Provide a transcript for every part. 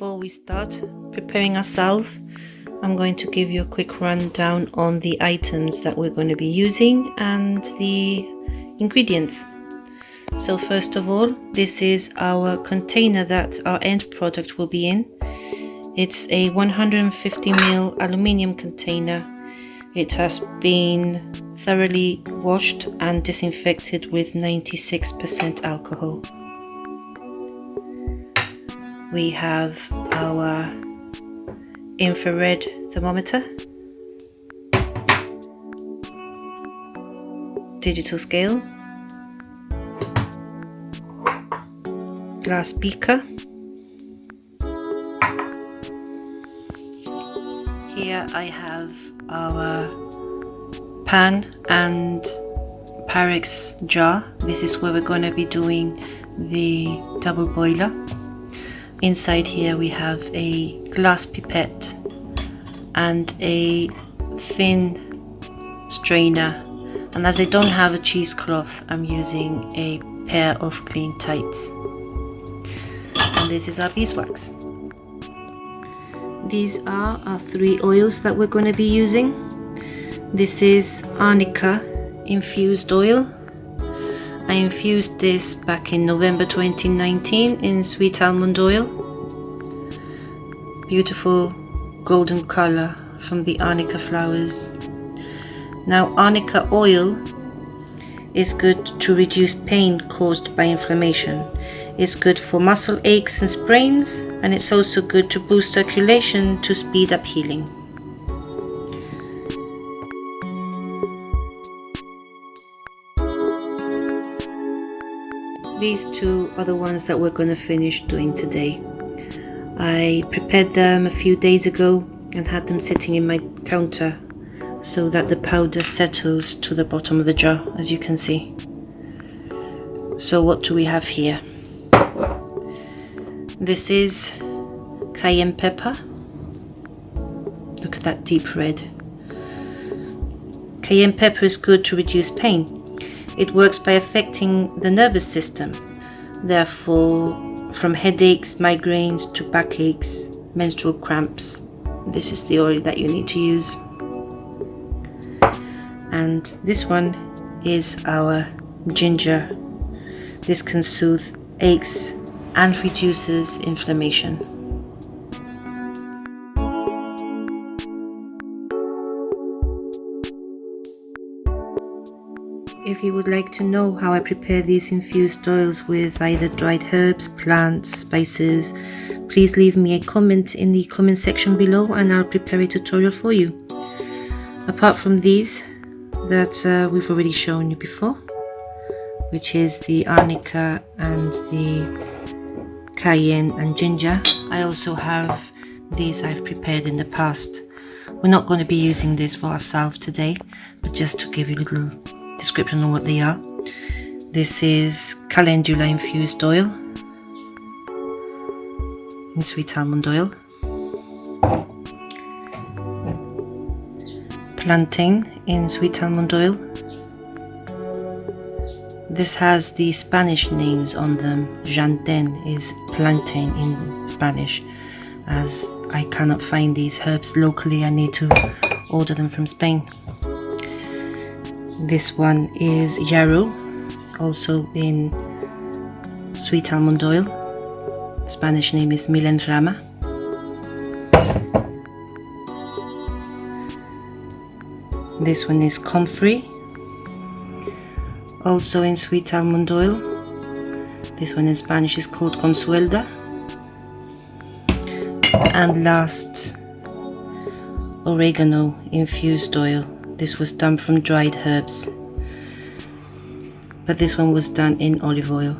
Before we start preparing our salve, I'm going to give you a quick rundown on the items that we're going to be using and the ingredients. So first of all, this is our container that our end product will be in. It's a 150ml aluminium container. It has been thoroughly washed and disinfected with 96% alcohol. We have our infrared thermometer, digital scale, glass beaker. Here I have our pan and Pyrex jar. This is where we're going to be doing the double boiler. Inside here we have a glass pipette and a thin strainer, and as I don't have a cheesecloth, I'm using a pair of clean tights. And this is our beeswax. These are our 3 oils that we're going to be using. This is Arnica infused oil. I infused this back in November 2019 in sweet almond oil. Beautiful golden color from the Arnica flowers. Now, Arnica oil is good to reduce pain caused by inflammation. It's good for muscle aches and sprains, and it's also good to boost circulation to speed up healing. These 2 are the ones that we're going to finish doing today. I prepared them a few days ago and had them sitting in my counter so that the powder settles to the bottom of the jar, as you can see. So what do we have here? This is cayenne pepper. Look at that deep red. Cayenne pepper is good to reduce pain. It works by affecting the nervous system. Therefore, from headaches, migraines to backaches, menstrual cramps, this is the oil that you need to use. And this one is our ginger. This can soothe aches and reduces inflammation. If you would like to know how I prepare these infused oils with either dried herbs, plants, spices, please leave me a comment in the comment section below and I'll prepare a tutorial for you. Apart from these that we've already shown you before, which is the Arnica and the cayenne and ginger, I also have these I've prepared in the past. We're not going to be using this for our salve today, but just to give you a little description on what they are. This is calendula infused oil in sweet almond oil, plantain in sweet almond oil. This has the Spanish names on them. Janten is plantain in Spanish. As I cannot find these herbs locally, I need to order them from Spain. This one is yarrow, also in sweet almond oil. Spanish name is milenrama. This one is comfrey, also in sweet almond oil. This one in Spanish is called consuelda. And last, oregano infused oil. This was done from dried herbs, but this one was done in olive oil.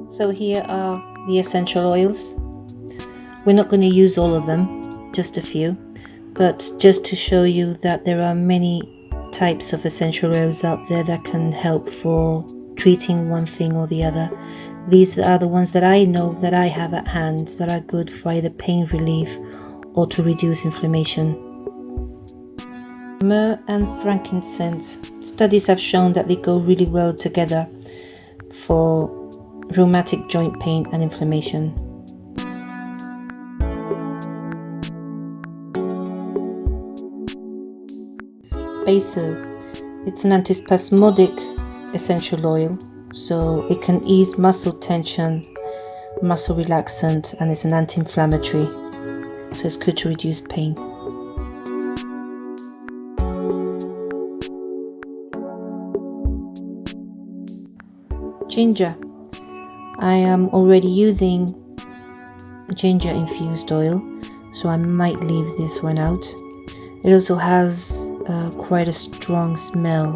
So here are the essential oils. We're not going to use all of them, just a few, but just to show you that there are many types of essential oils out there that can help for treating one thing or the other. These are the ones that I know that I have at hand that are good for either pain relief or to reduce inflammation. Myrrh and frankincense. Studies have shown that they go really well together for rheumatic joint pain and inflammation. Basil. It's an antispasmodic essential oil, so it can ease muscle tension, muscle relaxant, and it's an anti-inflammatory, so it's good to reduce pain. Ginger. I am already using ginger infused oil, so I might leave this one out. It also has quite a strong smell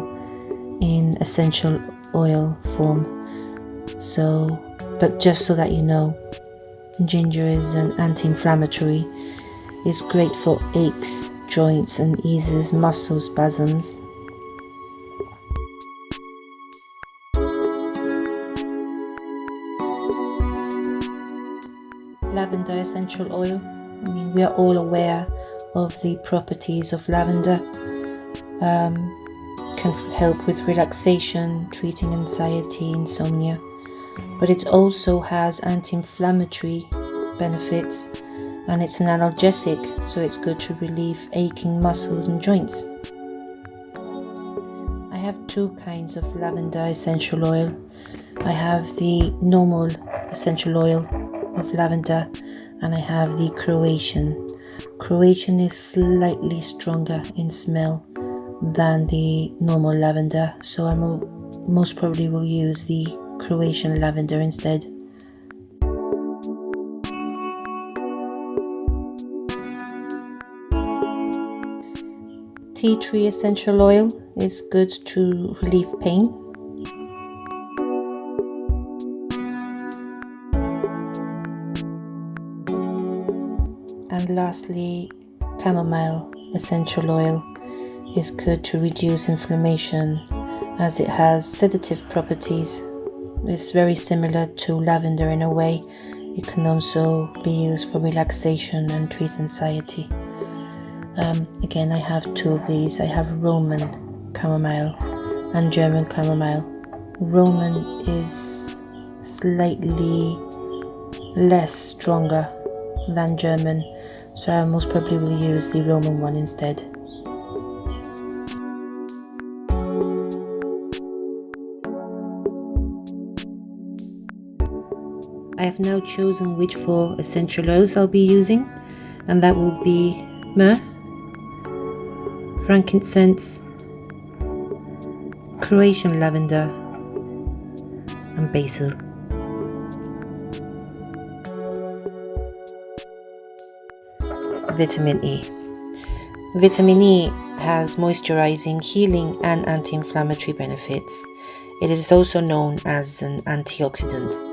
in essential oil form, but just so that you know, ginger is an anti-inflammatory. It's great for aches, joints, and eases muscle spasms. Lavender essential oil. I mean, we are all aware of the properties of lavender. Can help with relaxation, treating anxiety, insomnia, but it also has anti-inflammatory benefits, and it's an analgesic, so it's good to relieve aching muscles and joints. I have two kinds of lavender essential oil. I have the normal essential oil of lavender, and I have the Croatian. Croatian is slightly stronger in smell than the normal lavender, so I most probably will use the Croatian lavender instead. Tea tree essential oil is good to relieve pain. And lastly, chamomile essential oil is good to reduce inflammation, as it has sedative properties. It's very similar to lavender in a way. It can also be used for relaxation and treat anxiety. Again, I have two of these. I have Roman chamomile and German chamomile. Roman is slightly less stronger than German, so I most probably will use the Roman one instead. I have now chosen which 4 essential oils I'll be using, and that will be myrrh, frankincense, Croatian lavender, and basil. Vitamin E. Vitamin E has moisturizing, healing, and anti-inflammatory benefits. It is also known as an antioxidant.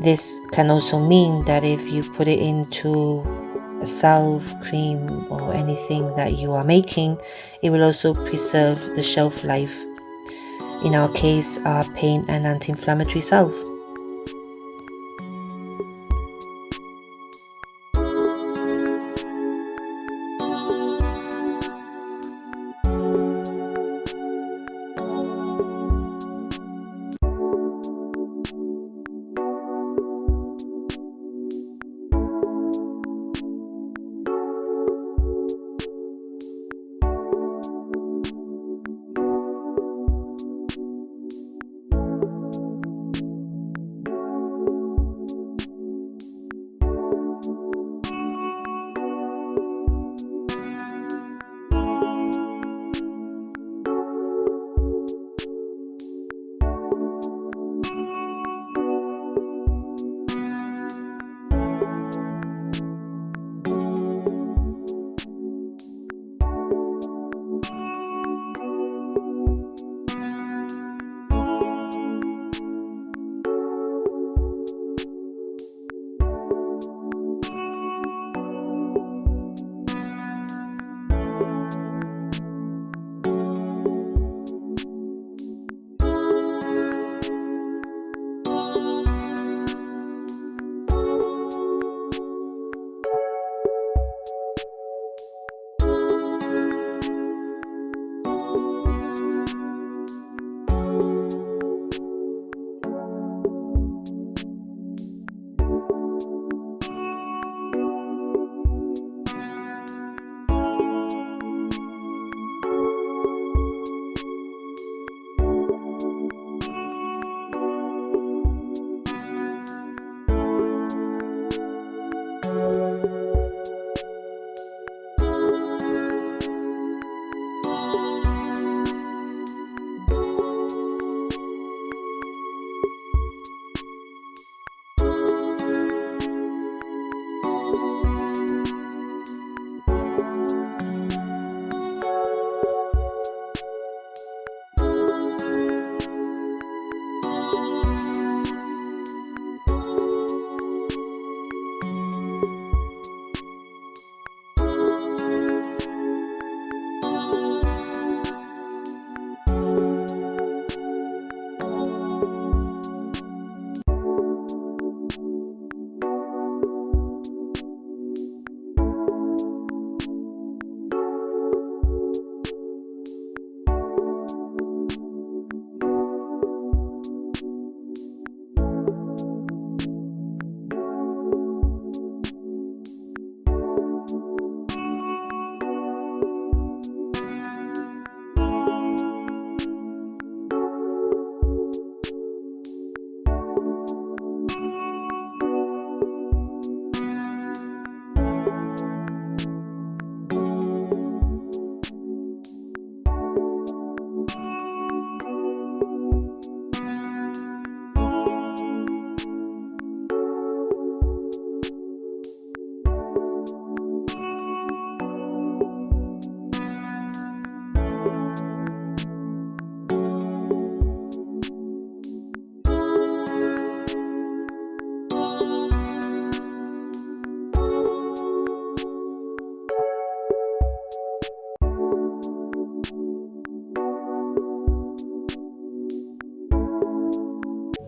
This can also mean that if you put it into a salve, cream, or anything that you are making, it will also preserve the shelf life. In our case, our pain and anti-inflammatory salve.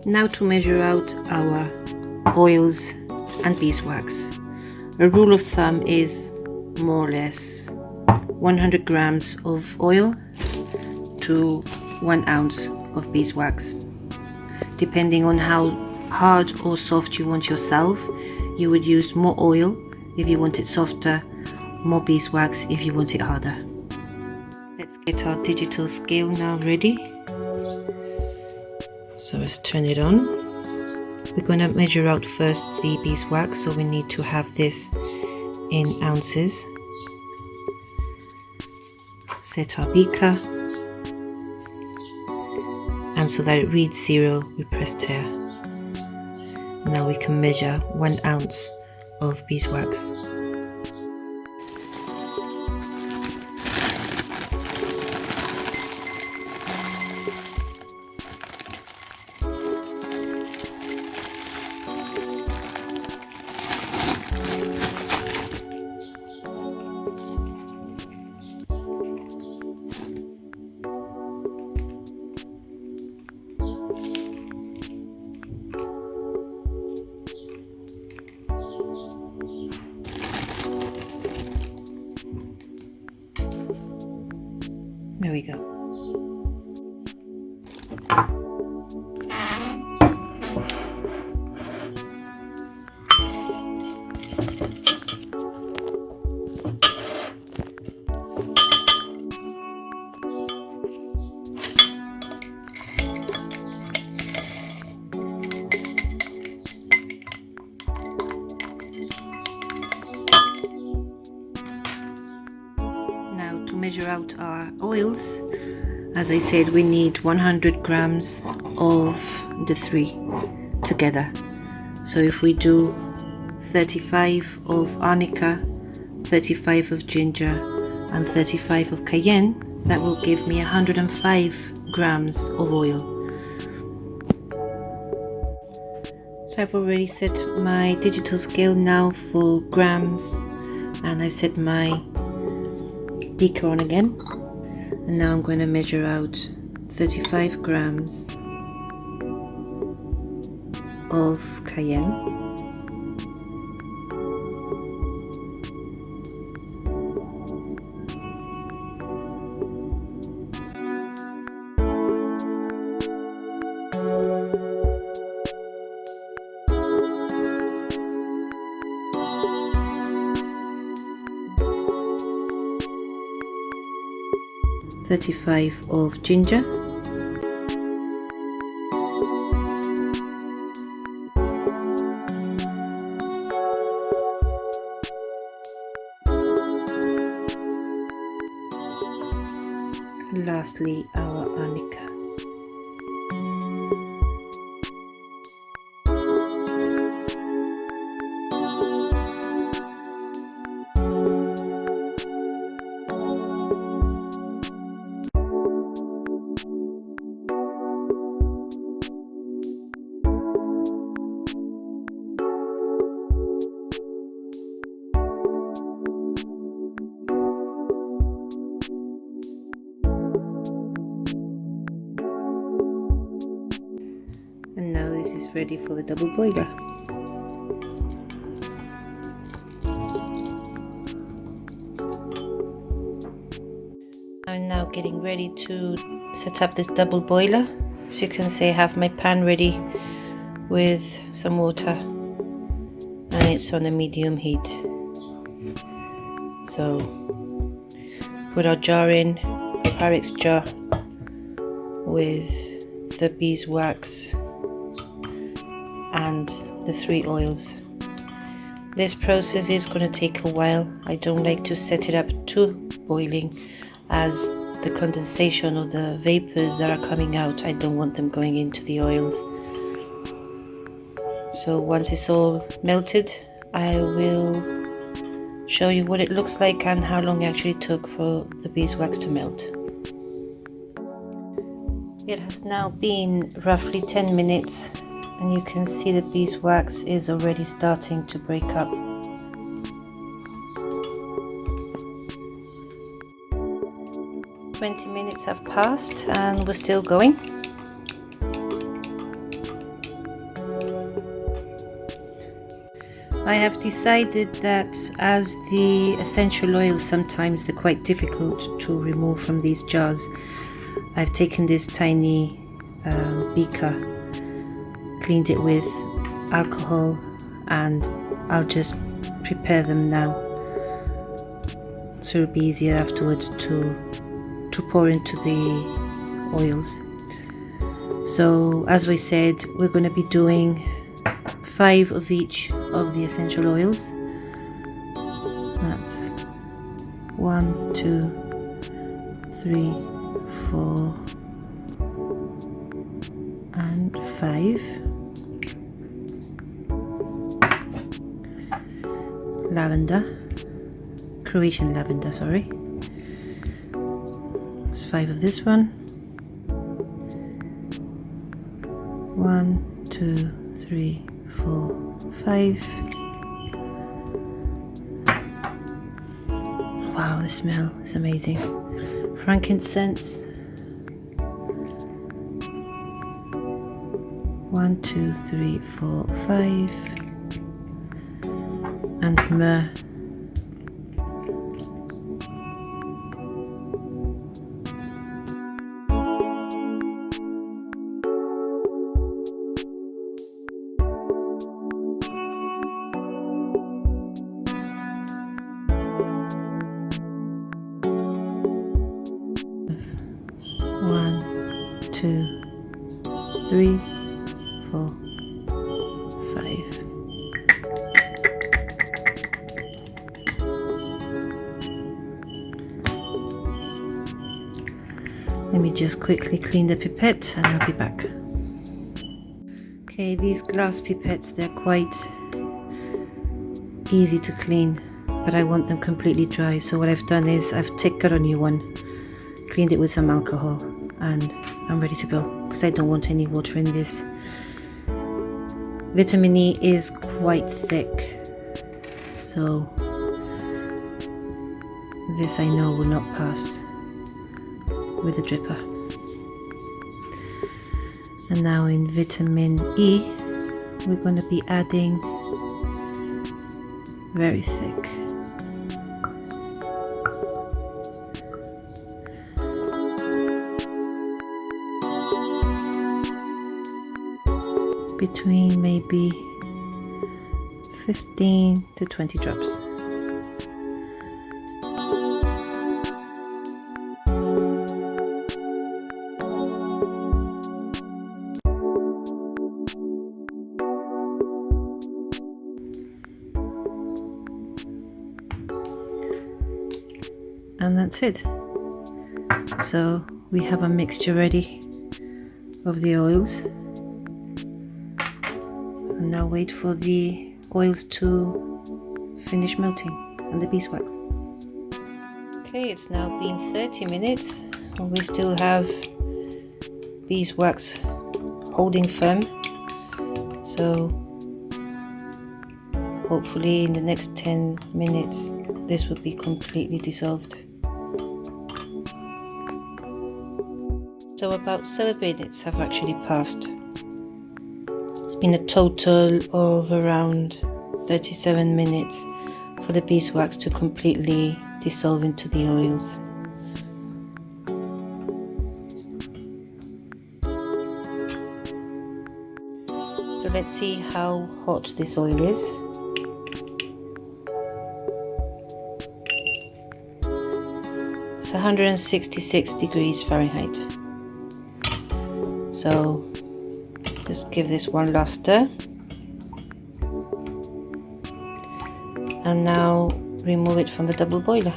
Now to measure out our oils and beeswax. A rule of thumb is more or less 100 grams of oil to 1 ounce of beeswax. Depending on how hard or soft you want your salve, you would use more oil if you want it softer, more beeswax if you want it harder. Let's get our digital scale now ready. So let's turn it on. We're going to measure out first the beeswax, so we need to have this in ounces. Set our beaker, and so that it reads 0, we press tear. Now we can measure 1 ounce of beeswax. There we go. Now to measure out our oils, as I said, we need 100 grams of the 3 together. So if we do 35 of Arnica, 35 of ginger and 35 of cayenne, that will give me 105 grams of oil. So I've already set my digital scale now for grams, and I've set my beaker on again. And now I'm going to measure out 35 grams of cayenne. $35 of ginger, and lastly our Arnica. And now this is ready for the double boiler. I'm now getting ready to set up this double boiler. As you can see, I have my pan ready with some water and it's on a medium heat. So put our jar in, Pyrex jar with the beeswax and the 3 oils. This process is going to take a while. I don't like to set it up too boiling, as the condensation of the vapors that are coming out, I don't want them going into the oils. So once it's all melted, I will show you what it looks like and how long it actually took for the beeswax to melt. It has now been roughly 10 minutes and you can see the beeswax is already starting to break up. "20 minutes have passed and we're still going. I have decided that as the essential oils, sometimes they're quite difficult to remove from these jars, I've taken this tiny beaker, cleaned it with alcohol, and I'll just prepare them now, so it'll be easier afterwards to pour into the oils. So as we said, we're going to be doing 5 of each of the essential oils. That's 1, 2, 3, 4 and 5. Lavender, Croatian lavender, sorry. It's 5 of this one. 1, 2, 3, 4, 5. Wow, the smell is amazing. Frankincense. 1, 2, 3, 4, 5. And myrrh. One, 2, 3, 4, 5. Let me just quickly clean the pipette and I'll be back. Okay, these glass pipettes, they're quite easy to clean, but I want them completely dry. So what I've done is I've got a new one, cleaned it with some alcohol, and I'm ready to go because I don't want any water in this. Vitamin E is quite thick, so this I know will not pass with a dripper. And now in vitamin E, we're going to be adding very thick. Between maybe 15 to 20 drops. And that's it. So we have a mixture ready of the oils. And now wait for the oils to finish melting and the beeswax. Okay, it's now been 30 minutes and we still have beeswax holding firm. So hopefully in the next 10 minutes this will be completely dissolved. So about 7 minutes have actually passed. It's been a total of around 37 minutes for the beeswax to completely dissolve into the oils. So let's see how hot this oil is. It's 166 degrees Fahrenheit. So just give this one last stir. And now remove it from the double boiler.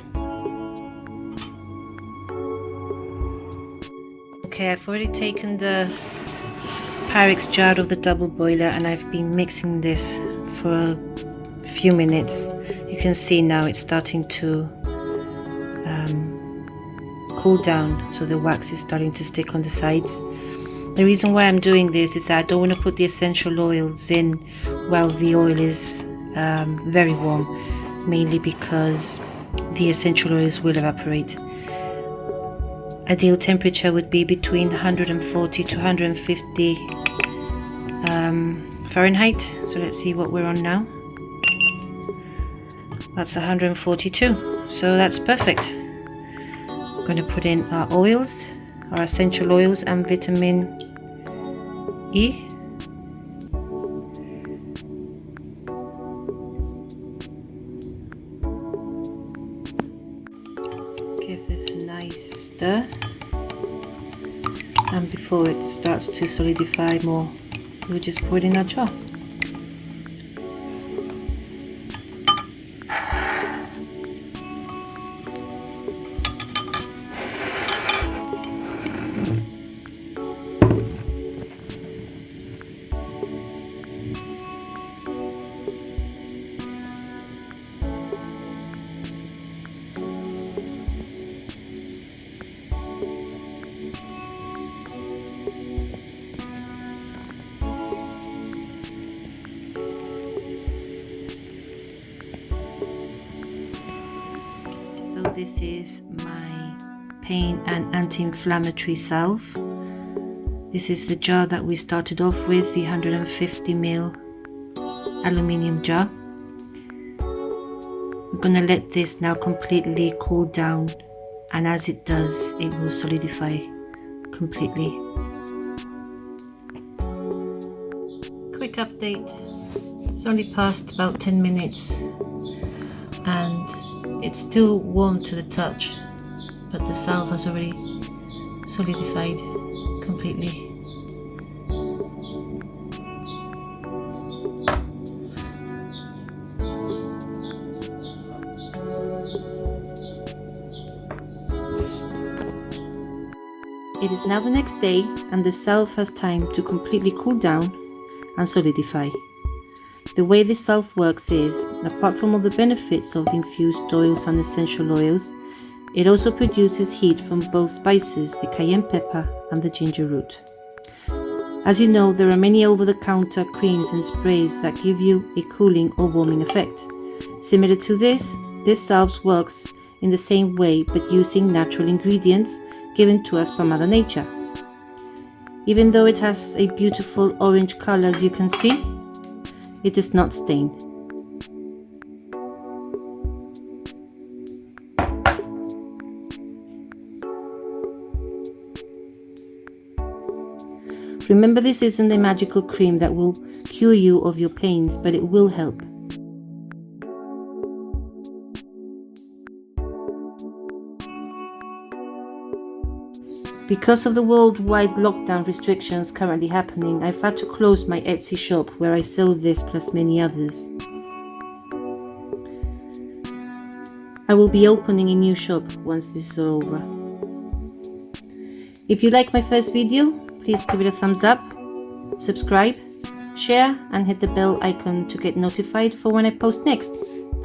Okay, I've already taken the Pyrex jar out of the double boiler and I've been mixing this for a few minutes. You can see now it's starting to cool down, so the wax is starting to stick on the sides. The reason why I'm doing this is that I don't want to put the essential oils in while the oil is very warm, mainly because the essential oils will evaporate. Ideal temperature would be between 140 to 150 Fahrenheit. So let's see what we're on now. That's 142, so that's perfect. I'm going to put in our oils, our essential oils and vitamin E. Give this a nice stir, and before it starts to solidify more, we'll just put it in our jar. So this is my pain and anti-inflammatory salve. This is the jar that we started off with, the 150ml aluminium jar. We're going to let this now completely cool down, and as it does, it will solidify completely. Quick update. It's only passed about 10 minutes and it's still warm to the touch, but the salve has already solidified completely. It is now the next day and the salve has time to completely cool down and solidify. The way this salve works is, apart from all the benefits of the infused oils and essential oils, it also produces heat from both spices, the cayenne pepper and the ginger root. As you know, there are many over-the-counter creams and sprays that give you a cooling or warming effect. Similar to this salve works in the same way, but using natural ingredients given to us by Mother Nature. Even though it has a beautiful orange color, as you can see, it is not stained. Remember, this isn't a magical cream that will cure you of your pains, but it will help. Because of the worldwide lockdown restrictions currently happening, I've had to close my Etsy shop where I sell this plus many others. I will be opening a new shop once this is over. If you like my first video, please give it a thumbs up, subscribe, share and hit the bell icon to get notified for when I post next.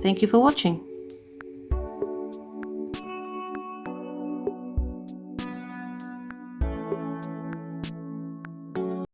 Thank you for watching.